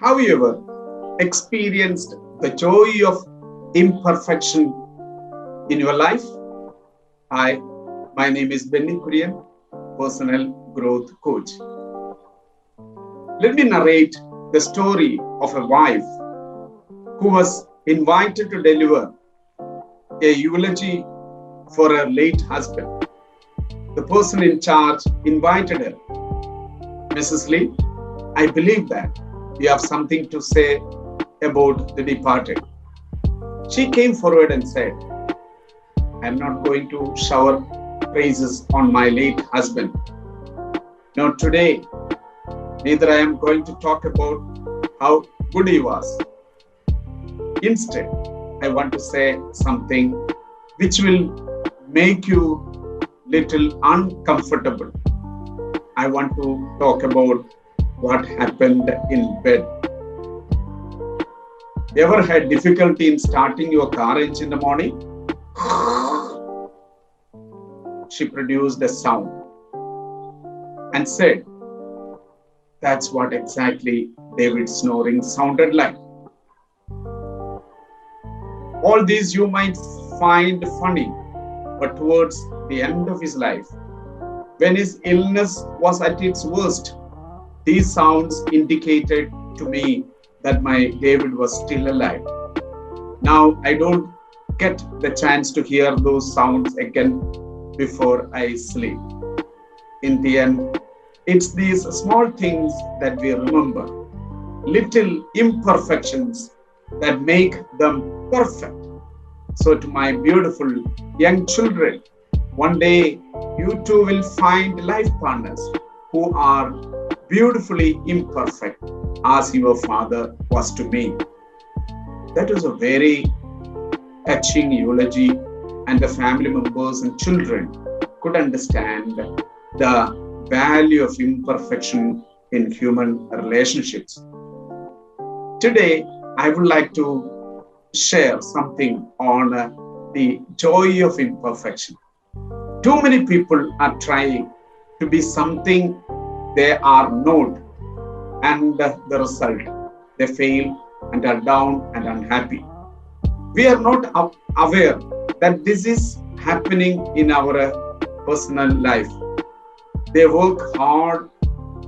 Have you ever experienced the joy of imperfection in your life? Hi, my name is Kurian, personal growth coach. Let me narrate the story of a wife who was invited to deliver a eulogy for her late husband. The person in charge invited her. Mrs. Lee, I believe that you have something to say about the departed. She came forward and said, I am not going to shower praises on my late husband. Not today. Neither I am going to talk about how good he was. Instead, I want to say something which will make you little uncomfortable. I want to talk about what happened in bed. Ever had difficulty in starting your car engine in the morning? She produced a sound and said, that's what exactly David's snoring sounded like. All these you might find funny, but towards the end of his life, when his illness was at its worst, these sounds indicated to me that my David was still alive. Now I don't get the chance to hear those sounds again before I sleep. In the end, it's these small things that we remember, little imperfections that make them perfect. So to my beautiful young children, one day you too will find life partners who are beautifully imperfect as your father was to me. That was a very touching eulogy, and the family members and children could understand the value of imperfection in human relationships. Today, I would like to share something on the joy of imperfection. Too many people are trying to be something they are not, and the result, they fail and are down and unhappy. We are not aware that this is happening in our personal life. They work hard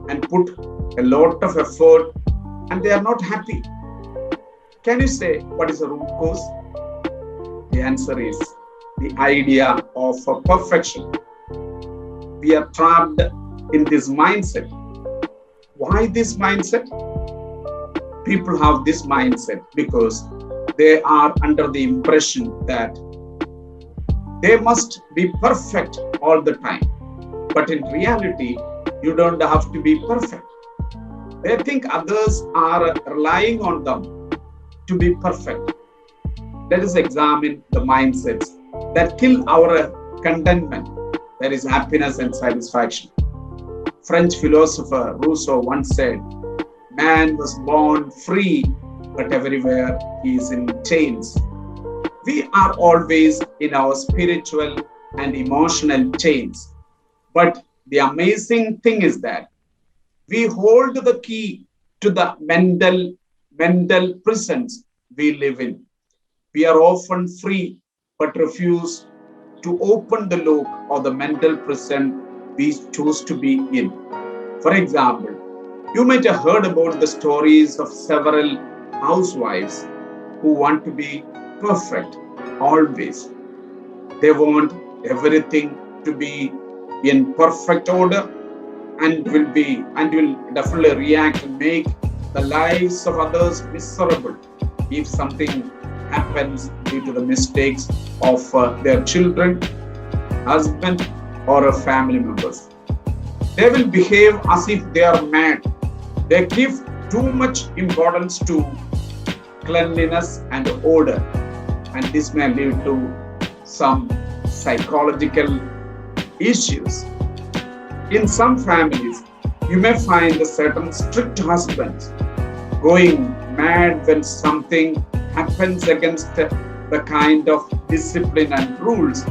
and put a lot of effort and they are not happy. Can you say what is the root cause? The answer is the idea of perfection. We are trapped in this mindset. Why this mindset? People have this mindset because they are under the impression that they must be perfect all the time. But in reality, you don't have to be perfect. They think others are relying on them to be perfect. Let us examine the mindsets that kill our contentment, that is happiness and satisfaction. French philosopher Rousseau once said, man was born free, but everywhere he is in chains. We are always in our spiritual and emotional chains. But the amazing thing is that we hold the key to the mental prisons we live in. We are often free, but refuse to open the lock of the mental prison we choose to be in. For example, you might have heard about the stories of several housewives who want to be perfect always. They want everything to be in perfect order and will definitely react and make the lives of others miserable if something happens due to the mistakes of their children, husband, or family members. They will behave as if they are mad. They give too much importance to cleanliness and order, and this may lead to some psychological issues. In some families, you may find a certain strict husband going mad when something happens against the kind of discipline and rules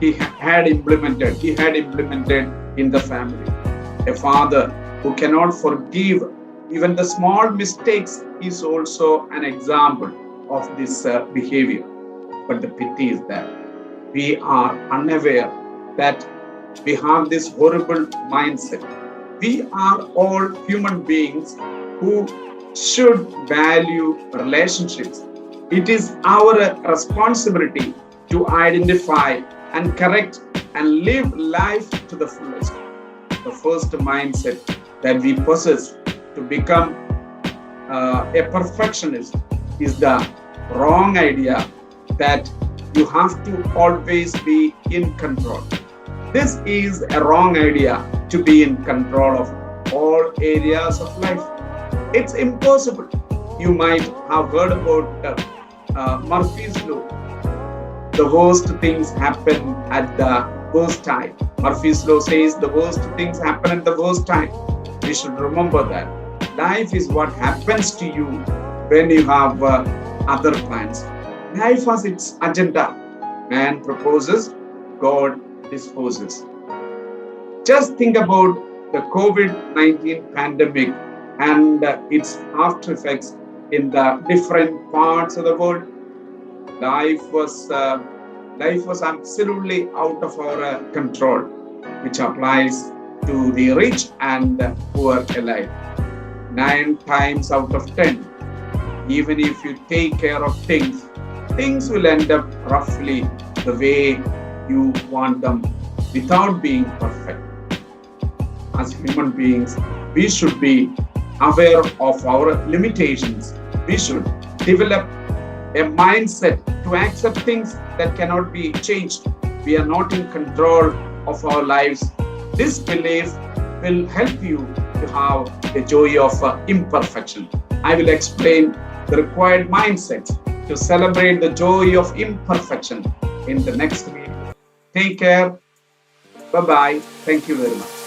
he had implemented in the family. A father who cannot forgive Even the small mistakes is also an example of this behavior. But the pity is that we are unaware that we have this horrible mindset. We are all human beings who should value relationships. It is our responsibility to identify and correct and live life to the fullest. The first mindset that we possess to become a perfectionist is the wrong idea that you have to always be in control. This is a wrong idea to be in control of all areas of life. It's impossible. You might have heard about Murphy's Law. The worst things happen at the worst time. Murphy's Law says the worst things happen at the worst time. We should remember that. Life is what happens to you when you have other plans. Life has its agenda. Man proposes, God disposes. Just think about the COVID-19 pandemic and its after effects in the different parts of the world. Life was absolutely out of our control, which applies to the rich and poor alike. 9 times out of 10, even if you take care of things, things will end up roughly the way you want them without being perfect. As human beings, we should be aware of our limitations. We should develop a mindset to accept things that cannot be changed. We are not in control of our lives. This belief will help you to have the joy of imperfection. I will explain the required mindsets to celebrate the joy of imperfection in the next video. Take care. Bye bye. Thank you very much.